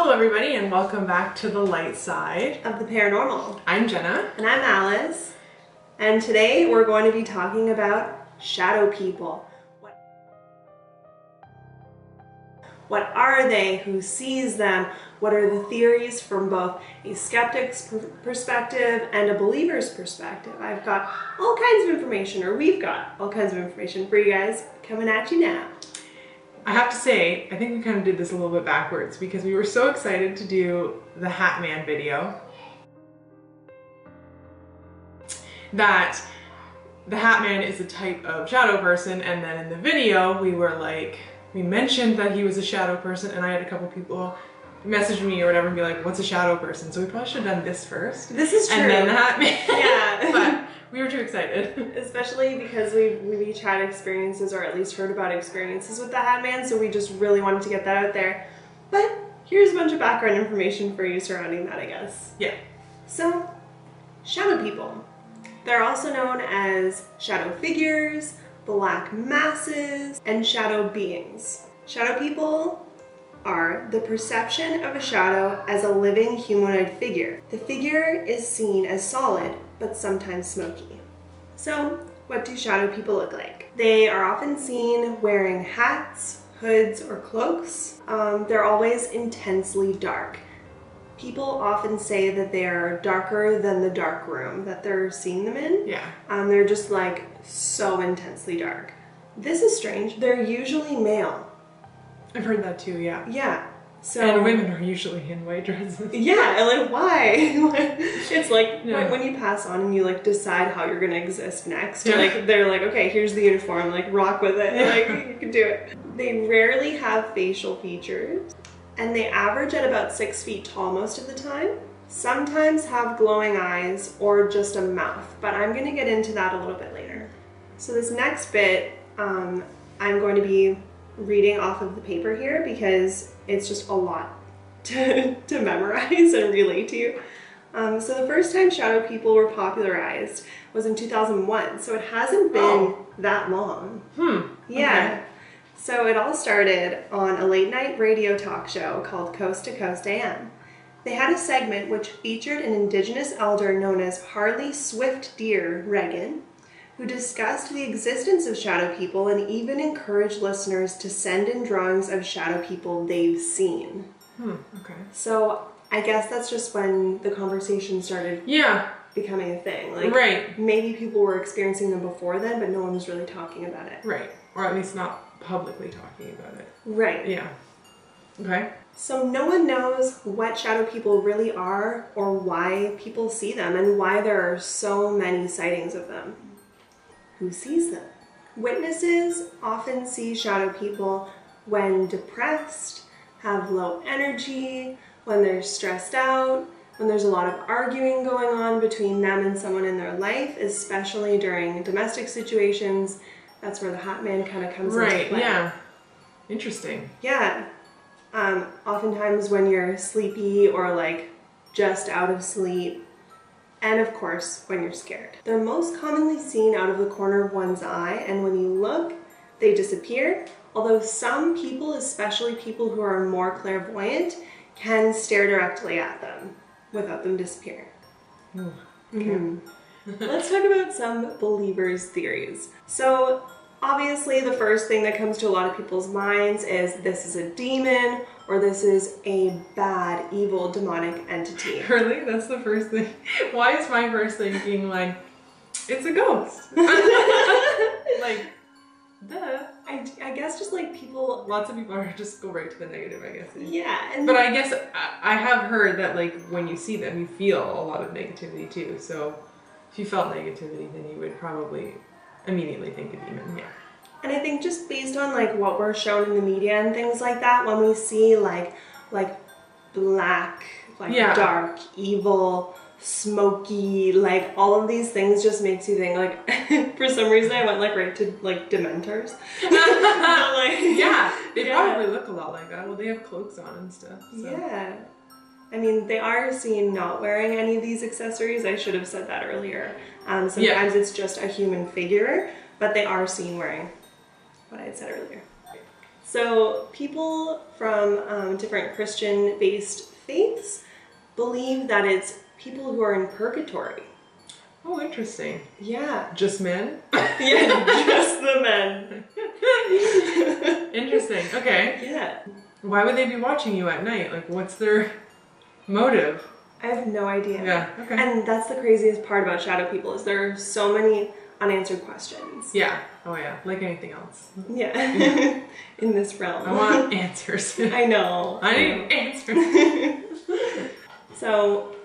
Hello everybody and welcome back to the light side of the paranormal. I'm Jenna. And I'm Alice. And today we're going to be talking about shadow people. What are they? Who sees them? What are the theories from both a skeptic's perspective and a believer's perspective? I've got all kinds of information, or we've got all kinds of information for you guys coming at you now. I have to say, I think we kind of did this a little bit backwards because we were so excited to do the Hat Man video that the Hat Man is a type of shadow person, and then in the video we mentioned that he was a shadow person, and I had a couple people message me or whatever and be like, what's a shadow person? So we probably should have done this first. This is true. And then the Hat Man. Yeah. But we were too excited. Especially because we've each had experiences, or at least heard about experiences with the Hat Man, so we just really wanted to get that out there. But here's a bunch of background information for you surrounding that, I guess. Yeah. So, shadow people. They're also known as shadow figures, black masses, and shadow beings. Shadow people are the perception of a shadow as a living humanoid figure. The figure is seen as solid, but sometimes smoky. So, what do shadow people look like? They are often seen wearing hats, hoods, or cloaks. They're always intensely dark. People often say that they are darker than the dark room that they're seeing them in. Yeah. They're just like so intensely dark. This is strange. They're usually male. I've heard that too, yeah. Yeah. So, and women are usually in white dresses. Yeah, and like why? It's like yeah. when you pass on and you like decide how you're gonna exist next. Yeah. Like they're like, okay, here's the uniform, like rock with it. Yeah. Like you can do it. They rarely have facial features, and they average at about 6 feet tall most of the time. Sometimes have glowing eyes or just a mouth, but I'm gonna get into that a little bit later. So this next bit, I'm going to be reading off of the paper here because it's just a lot to memorize and relate to. So the first time shadow people were popularized was in 2001, so it hasn't been that long. Yeah. Okay. So it all started on a late night radio talk show called Coast to Coast AM. They had a segment which featured an indigenous elder known as Harley Swift Deer Regan, who discussed the existence of shadow people and even encouraged listeners to send in drawings of shadow people they've seen. Okay. So I guess that's just when the conversation started becoming a thing. Like, right. Maybe people were experiencing them before then, but no one was really talking about it. Right. Or at least not publicly talking about it. Right. Yeah. Okay. So no one knows what shadow people really are or why people see them and why there are so many sightings of them. Who sees them? Witnesses often see shadow people when depressed, have low energy, when they're stressed out, when there's a lot of arguing going on between them and someone in their life, especially during domestic situations. That's where the Hat Man kind of comes into play. Right, yeah. Interesting. Yeah. Oftentimes when you're sleepy or like just out of sleep, and of course, when you're scared. They're most commonly seen out of the corner of one's eye, and when you look, they disappear, although some people, especially people who are more clairvoyant, can stare directly at them without them disappearing. Ooh, okay. Let's talk about some believers' theories. So, obviously, the first thing that comes to a lot of people's minds is this is a demon, or this is a bad, evil, demonic entity. Really? That's the first thing? Why is my first thinking like, it's a ghost? Like, duh. I guess just like people... Lots of people are just go right to the negative, I guess. Yeah. But I guess I have heard that like when you see them, you feel a lot of negativity too. So if you felt negativity, then you would probably immediately think a demon, yeah. And I think just based on like what we're shown in the media and things like that, when we see like black, dark, evil, smoky, like all of these things just makes you think like, for some reason I went like right to like Dementors. Yeah, they probably look a lot like that. Well, they have cloaks on and stuff. So. Yeah. I mean, they are seen not wearing any of these accessories. I should have said that earlier. Sometimes it's just a human figure, but they are seen wearing what I had said earlier. So people from different Christian-based faiths believe that it's people who are in purgatory. Oh, interesting. Yeah. Just men? Yeah, just the men. Interesting. Okay. Yeah. Why would they be watching you at night? Like, what's their motive? I have no idea. Yeah, okay. And that's the craziest part about shadow people is there are so many unanswered questions. Yeah. Oh, yeah. Like anything else. Yeah. In this realm. I want answers. I know. I need answers. So,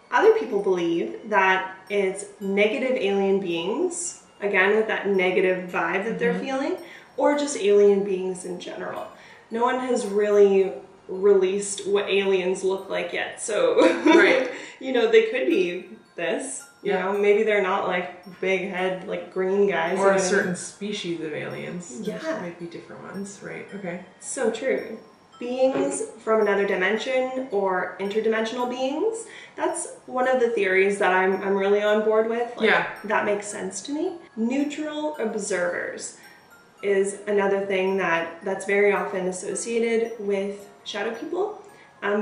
other people believe that it's negative alien beings, again with that negative vibe that they're feeling, or just alien beings in general. No one has really released what aliens look like yet, so right. You know, they could be this. You know, maybe they're not like big head, like green guys. Or a certain species of aliens. Yeah. There might be different ones, right? Okay. So true. Beings from another dimension or interdimensional beings, that's one of the theories that I'm really on board with. Like, yeah. That makes sense to me. Neutral observers is another thing that's very often associated with shadow people.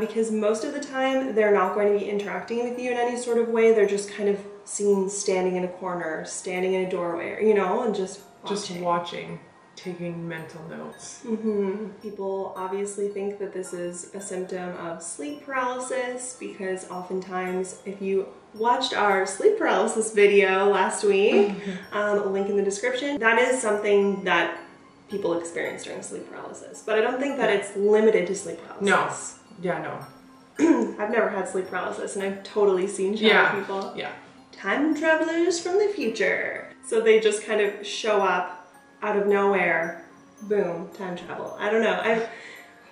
Because most of the time they're not going to be interacting with you in any sort of way. They're just kind of seen standing in a corner, standing in a doorway, or, you know, and just watching, taking mental notes. People obviously think that this is a symptom of sleep paralysis because oftentimes if you watched our sleep paralysis video last week, a link in the description, that is something that people experience during sleep paralysis. But I don't think that it's limited to sleep paralysis. No. Yeah, no. I've never had sleep paralysis and I've totally seen shadow people. Yeah. Time travelers from the future. So they just kind of show up out of nowhere. Boom, time travel. I don't know.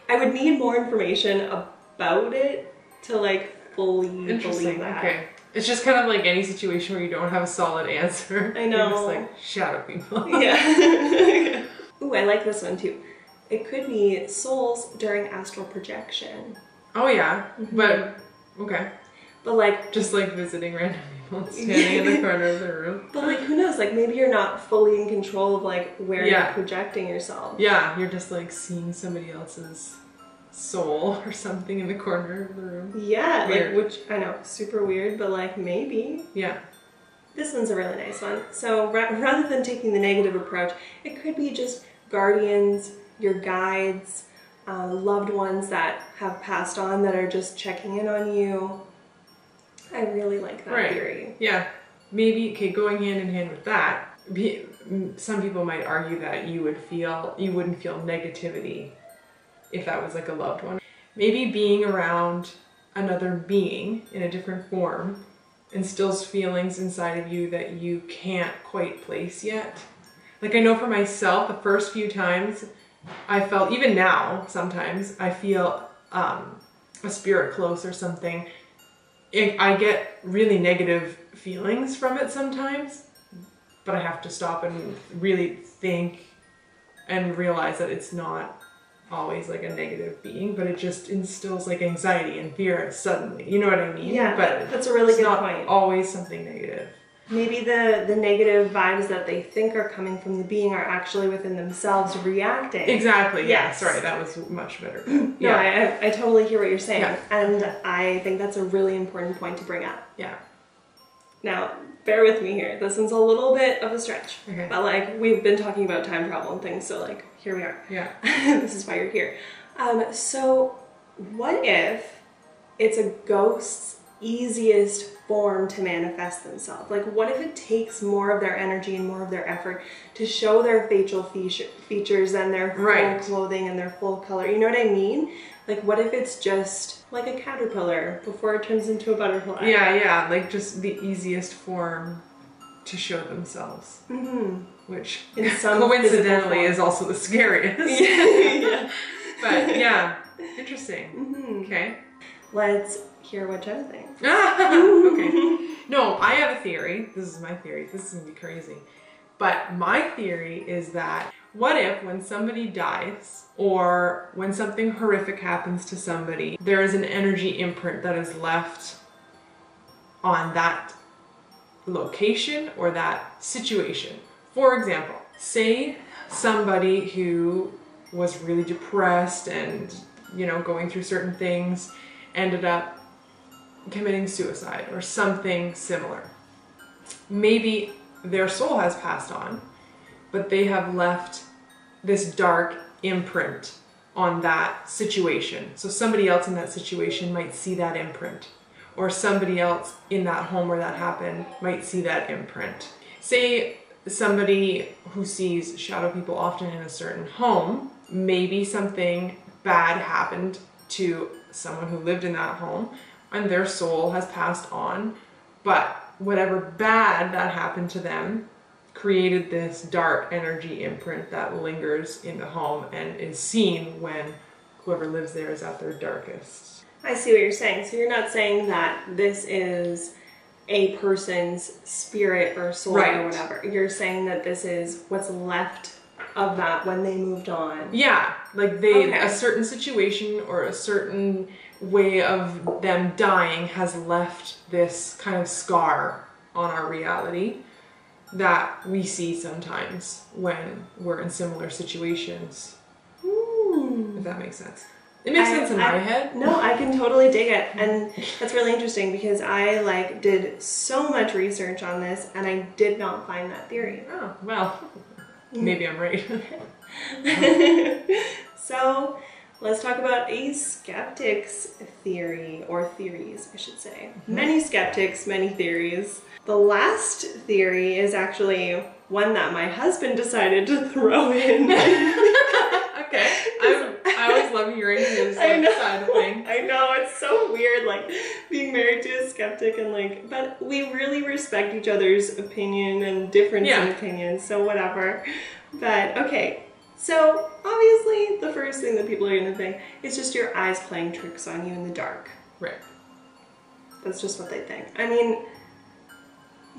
I would need more information about it to like fully believe that. Okay. It's just kind of like any situation where you don't have a solid answer. I know. You're just like shadow people. Yeah. Ooh, I like this one too. It could be souls during astral projection. Oh yeah, but okay. But like just like visiting random people standing in the corner of the room. But like who knows? Like maybe you're not fully in control of like where you're projecting yourself. Yeah, you're just like seeing somebody else's soul or something in the corner of the room. Yeah, weird. Like which I know, super weird, but like maybe. Yeah. This one's a really nice one. So rather than taking the negative approach, it could be just guardians, your guides, loved ones that have passed on that are just checking in on you. I really like that theory. Yeah. Maybe, okay, going hand in hand with that, some people might argue that you wouldn't feel negativity if that was like a loved one. Maybe being around another being in a different form instills feelings inside of you that you can't quite place yet. Like I know for myself, the first few times I felt, even now, sometimes I feel a spirit close or something. I get really negative feelings from it sometimes, but I have to stop and really think and realize that it's not always like a negative being, but it just instills like anxiety and fear suddenly. You know what I mean? Yeah, but that's a really good point. It's not always something negative. Maybe the negative vibes that they think are coming from the being are actually within themselves reacting. Exactly, yeah. Sorry, that was much better. No, I totally hear what you're saying. Yeah. And I think that's a really important point to bring up. Yeah. Now, bear with me here. This one's a little bit of a stretch. Okay. But like, we've been talking about time travel and things, so like, here we are. Yeah. This is why you're here. So, what if it's a ghost's easiest form to manifest themselves? Like what if it takes more of their energy and more of their effort to show their facial features and their full clothing and their full color? You know what I mean? Like what if it's just like a caterpillar before it turns into a butterfly? Yeah, like just the easiest form to show themselves. Which in some coincidentally is also the scariest. Yeah. But yeah, interesting. Okay. Let's hear what Jenna thinks. Okay. No, I have a theory. This is my theory. This is gonna be crazy. But my theory is that what if when somebody dies or when something horrific happens to somebody, there is an energy imprint that is left on that location or that situation. For example, say somebody who was really depressed and, you know, going through certain things, ended up committing suicide or something similar. Maybe their soul has passed on, but they have left this dark imprint on that situation. So somebody else in that situation might see that imprint, or somebody else in that home where that happened might see that imprint. Say somebody who sees shadow people often in a certain home, maybe something bad happened to someone who lived in that home and their soul has passed on, but whatever bad that happened to them created this dark energy imprint that lingers in the home and is seen when whoever lives there is at their darkest. I see what you're saying. So you're not saying that this is a person's spirit or soul or whatever. You're saying that this is what's left of that when they moved on. Yeah, like they, a certain situation or a certain way of them dying has left this kind of scar on our reality that we see sometimes when we're in similar situations. If that makes sense. It makes sense in my head. No, I can totally dig it. And that's really interesting because I like did so much research on this and I did not find that theory. Oh, well, maybe I'm right. So let's talk about a skeptic's theory, or theories, I should say. Many skeptics, many theories. The last theory is actually one that my husband decided to throw in. Okay. I always love hearing his side of things. I know, it's so weird, like, being married to a skeptic and like, but we really respect each other's opinion and difference in opinions, so whatever. But, okay, so obviously the first thing that people are gonna think is just your eyes playing tricks on you in the dark. Right. That's just what they think. I mean,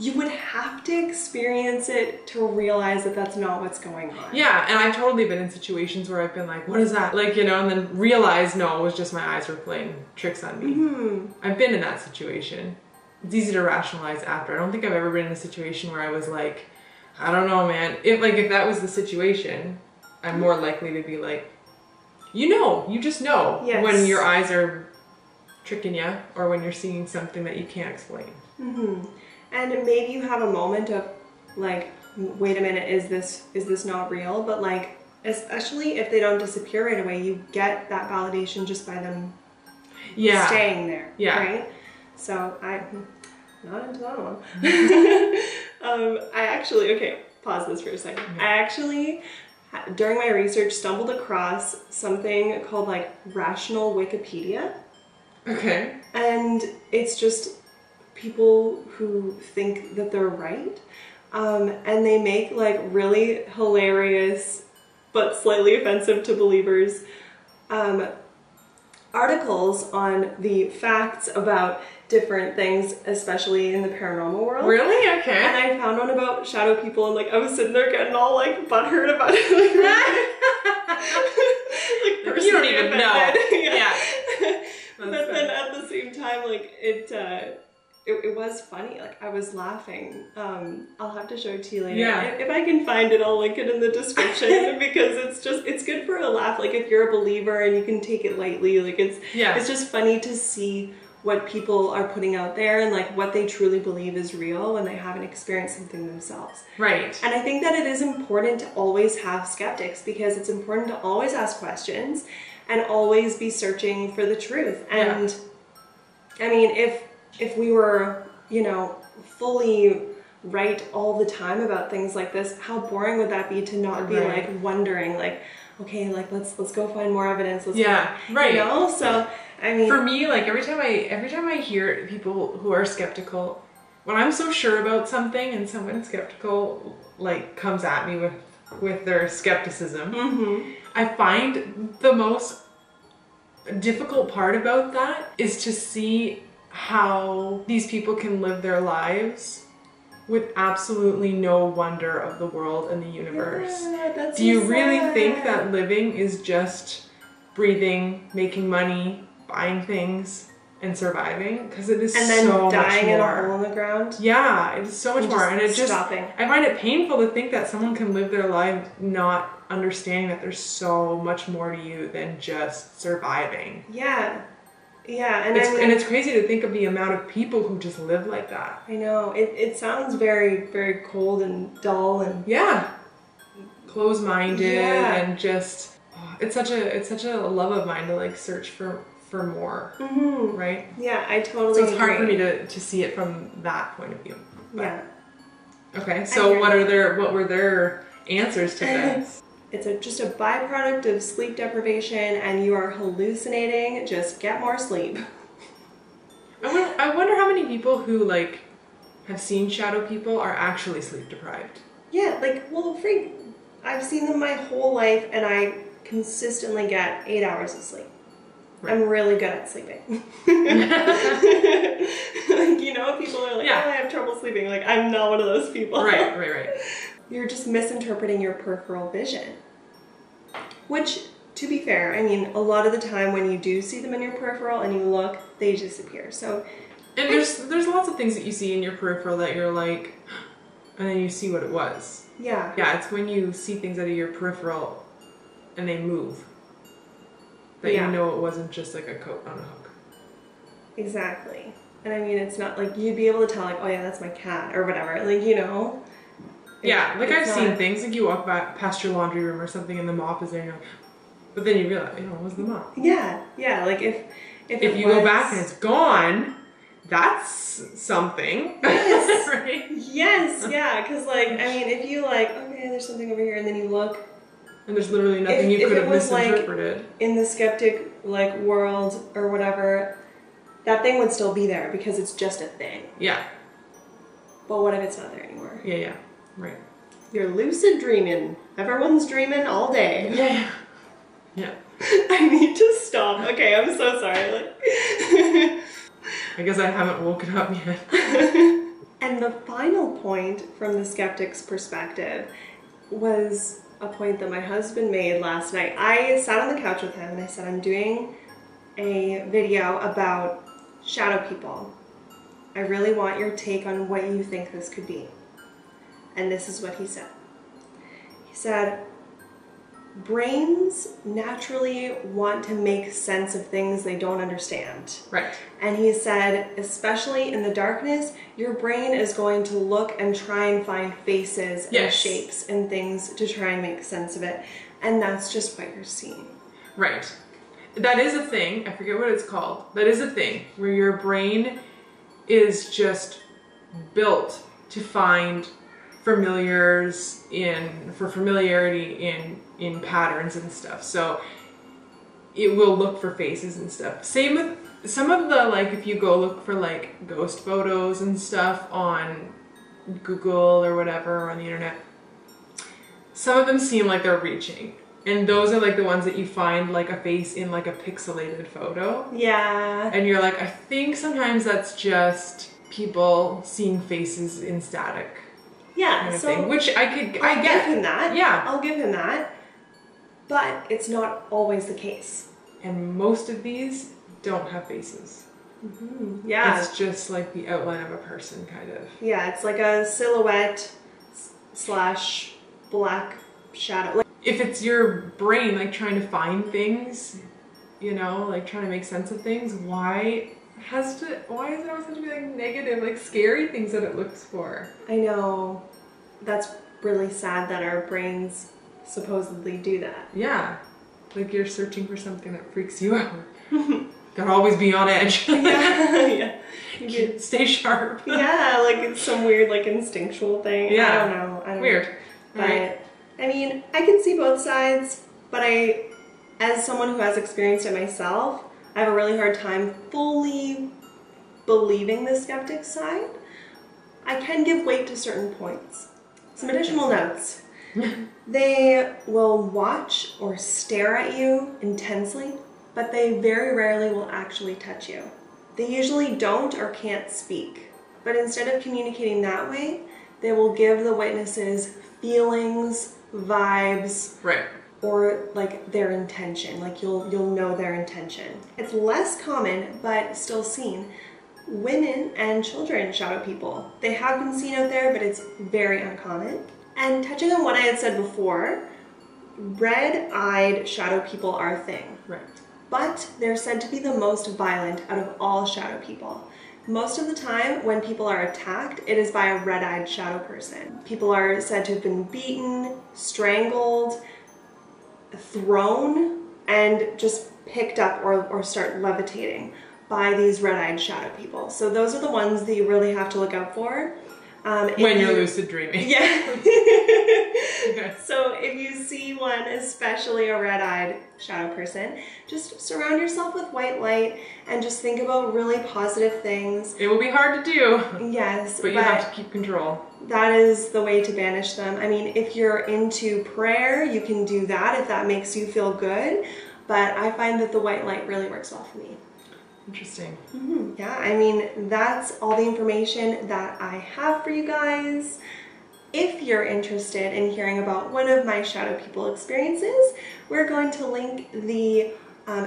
you would have to experience it to realize that that's not what's going on. Yeah, and I've totally been in situations where I've been like, what is that? Like, you know, and then realize, no, it was just my eyes were playing tricks on me. I've been in that situation. It's easy to rationalize after. I don't think I've ever been in a situation where I was like, I don't know, man. If that was the situation, I'm more likely to be like, you just know when your eyes are tricking you or when you're seeing something that you can't explain. And maybe you have a moment of like, wait a minute, is this not real? But like, especially if they don't disappear right away, you get that validation just by them staying there, right? So I'm not into that one. I actually, okay, pause this for a second. I actually, during my research, stumbled across something called like rational Wikipedia. Okay. And it's just people who think that they're right, and they make like really hilarious but slightly offensive to believers articles on the facts about different things, especially in the paranormal world. Really? Okay. And I found one about shadow people, and like I was sitting there getting all like butthurt about it, like you don't even know. Yeah. But then at the same time, like it was funny. Like I was laughing. I'll have to show it to you later. Yeah. If I can find it, I'll link it in the description because it's good for a laugh. Like if you're a believer and you can take it lightly, like it's just funny to see what people are putting out there and like what they truly believe is real when they haven't experienced something themselves. Right. And I think that it is important to always have skeptics because it's important to always ask questions and always be searching for the truth. And I mean, if we were, fully right all the time about things like this, how boring would that be to not be like wondering, like, okay, like let's go find more evidence. Let's go, So I mean, for me, like every time I hear people who are skeptical, when I'm so sure about something and someone skeptical like comes at me with their skepticism, I find the most difficult part about that is to see how these people can live their lives with absolutely no wonder of the world and the universe. Do you really think that living is just breathing, making money, buying things, and surviving, because it is and then so dying much in more. a hole in the ground. Yeah, it's so much more, and it just stopping. I find it painful to think that someone can live their life not understanding that there's so much more to you than just surviving. Yeah, yeah, and and it's crazy to think of the amount of people who just live like that. I know it sounds very, very cold and dull and close-minded and just it's such a love of mine to like search for more, right? Yeah, I totally So it's agree. hard for me to see it from that point of view. But, yeah. Okay, so what were their answers to this? It's just a byproduct of sleep deprivation, and you are hallucinating. Just get more sleep. I wonder how many people who like have seen shadow people are actually sleep deprived. Yeah, like, well, freak, I've seen them my whole life, and I consistently get 8 hours of sleep. Right. I'm really good at sleeping. Like, you know, people are like, oh, I have trouble sleeping. Like, I'm not one of those people. Right. You're just misinterpreting your peripheral vision. Which, to be fair, I mean, a lot of the time when you do see them in your peripheral and you look, they disappear. So, and there's lots of things that you see in your peripheral that you're like, and then you see what it was. Yeah. Yeah, it's when you see things out of your peripheral and they move that you know it wasn't just like a coat on a hook. Exactly. And I mean, it's not like you'd be able to tell, like, oh yeah, that's my cat or whatever. Like, you know. Yeah, like I've seen things like you walk past your laundry room or something and the mop is there, and you're like, but then you realize, it was the mop. Yeah. Like if you go back and it's gone, that's something. Yes. Right? Yes, yeah, because like, I mean, if you like, okay, there's something over here, and then you look, and there's literally nothing you could have misinterpreted. Like, in the skeptic like world or whatever, that thing would still be there because it's just a thing. Yeah. But what if it's not there anymore? Yeah. Right. You're lucid dreaming. Everyone's dreaming all day. Yeah. I need to stop. Okay, I'm so sorry. Like, I guess I haven't woken up yet. And the final point from the skeptic's perspective was a point that my husband made last night. I sat on the couch with him and I said, I'm doing a video about shadow people. I really want your take on what you think this could be. And this is what he said. He said, brains naturally want to make sense of things they don't understand. Right. And he said, especially in the darkness, your brain is going to look and try and find faces and shapes and things to try and make sense of it. And that's just what you're seeing. Right. That is a thing. I forget what it's called. That is a thing where your brain is just built to find familiarity in patterns and stuff. So it will look for faces and stuff. Same with some of the, like, if you go look for like ghost photos and stuff on Google or whatever, or on the internet, some of them seem like they're reaching. And those are like the ones that you find like a face in like a pixelated photo. Yeah. And you're like, I think sometimes that's just people seeing faces in static. Yeah, kind of so thing, which I get. Give him that. Yeah. I'll give him that. But it's not always the case. And most of these don't have faces. Mm-hmm. Yeah. It's just like the outline of a person, kind of. Yeah, it's like a silhouette / black shadow. If it's your brain like trying to find things, you know, like trying to make sense of things, why is it always have to be like negative, like scary things that it looks for? I know. That's really sad that our brains supposedly do that. Yeah. Like you're searching for something that freaks you out. Gotta always be on edge. Yeah. Stay sharp. Yeah, like it's some weird like instinctual thing. Yeah. I don't know. Weird. But right. I mean, I can see both sides, but as someone who has experienced it myself, I have a really hard time fully believing the skeptic side. I can give weight to certain points. Some additional notes. They will watch or stare at you intensely, but they very rarely will actually touch you. They usually don't or can't speak, but instead of communicating that way, they will give the witnesses feelings, vibes. Right. or like their intention, like you'll know their intention. It's less common, but still seen. Women and children shadow people. They have been seen out there, but it's very uncommon. And touching on what I had said before, red-eyed shadow people are a thing. Right. But they're said to be the most violent out of all shadow people. Most of the time when people are attacked, it is by a red-eyed shadow person. People are said to have been beaten, strangled, thrown, and just picked up or start levitating by these red-eyed shadow people. So those are the ones that you really have to look out for. When you're lucid dreaming. Yeah. Okay. So if you see one, especially a red-eyed shadow person, just surround yourself with white light and just think about really positive things. It will be hard to do. Yes. But you have to keep control. That is the way to banish them. I mean, if you're into prayer, you can do that if that makes you feel good. But I find that the white light really works well for me. Interesting. Yeah, I mean, that's all the information that I have for you guys. If you're interested in hearing about one of my shadow people experiences, we're going to link the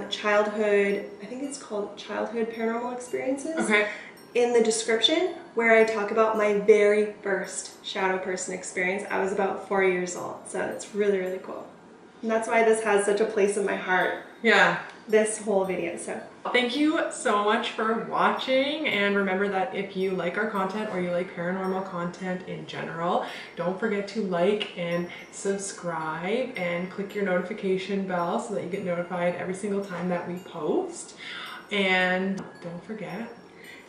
childhood, I think it's called Childhood Paranormal Experiences, Okay. in the description, where I talk about my very first shadow person experience. I was about 4 years old, so it's really, really cool. And that's why this has such a place in my heart. Yeah. This whole video, so. Thank you so much for watching, and remember that if you like our content or you like paranormal content in general, don't forget to like and subscribe and click your notification bell so that you get notified every single time that we post. And don't forget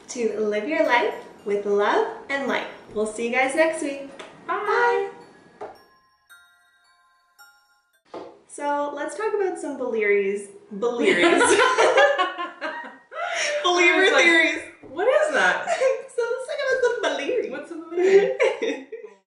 to live your life with love and light. We'll see you guys next week. Bye! So let's talk about some Balearies.